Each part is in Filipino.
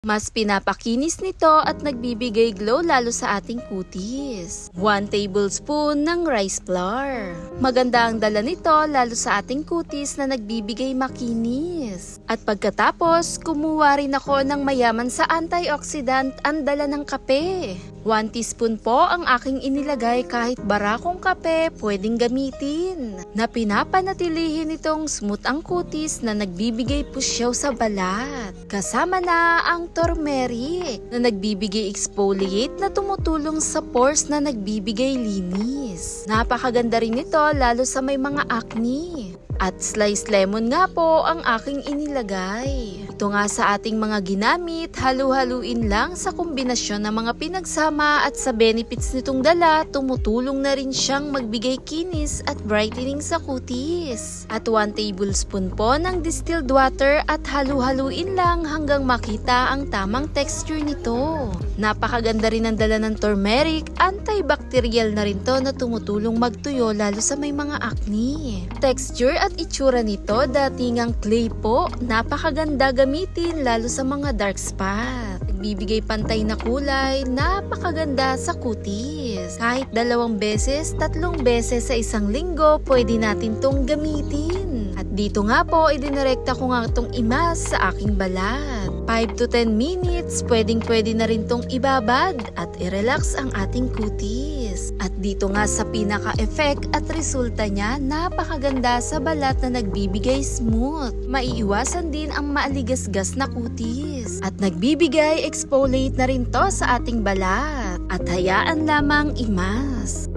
Mas pinapakinis nito at nagbibigay glow lalo sa ating kutis. 1 tablespoon ng rice flour. Maganda ang dala nito lalo sa ating kutis na nagbibigay makinis. At pagkatapos, kumuha rin ako ng mayaman sa antioxidant ang dala ng kape. 1 teaspoon po ang aking inilagay, kahit barakong kape pwedeng gamitin. Na pinapanatilihin itong smooth ang kutis na nagbibigay pusyaw sa balat. Kasama na ang turmeric na nagbibigay exfoliate na tumutulong sa pores na nagbibigay linis. Napakaganda rin ito lalo sa may mga acne. At sliced lemon nga po ang aking inilagay. Ito nga sa ating mga ginamit, halu-haluin lang sa kombinasyon ng mga pinagsama at sa benefits nitong dala, tumutulong na rin siyang magbigay kinis at brightening sa kutis. At 1 tablespoon po ng distilled water at halu-haluin lang hanggang makita ang tamang texture nito. Napakaganda rin ang dala ng turmeric, antibacterial na rin to na tumutulong magtuyo lalo sa may mga acne. Texture at itsura nito datingang clay po, napakaganda gamitin lalo sa mga dark spot. Nagbibigay pantay na kulay, napakaganda sa kutis. Kahit 2 beses, 3 beses sa isang linggo, pwede natin tong gamitin. At dito nga po, idinirekta ko nga itong imas sa aking balat. 5 to 10 minutes, pwede na rin tong ibabad at i-relax ang ating kutis. At dito nga sa pinaka-effect at resulta niya, napakaganda sa balat na nagbibigay smooth. Maiiwasan din ang maaligasgas na kutis. At nagbibigay exfoliate na rin to sa ating balat. At hayaan lamang imas.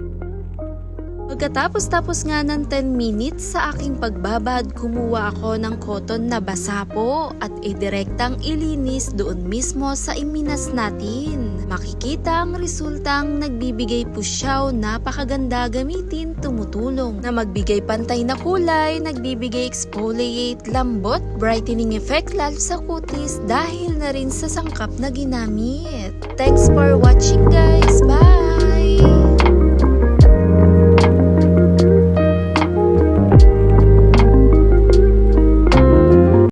Pagkatapos nga ng 10 minutes sa aking pagbabad, kumuha ako ng cotton na basa po at idirektang ilinis doon mismo sa iminas natin. Makikita ang resultang nagbibigay pusyaw, napakaganda gamitin, tumutulong na magbigay pantay na kulay, nagbibigay exfoliate, lambot, brightening effect lalo sa kutis dahil na rin sa sangkap na ginamit. Thanks for watching guys, bye!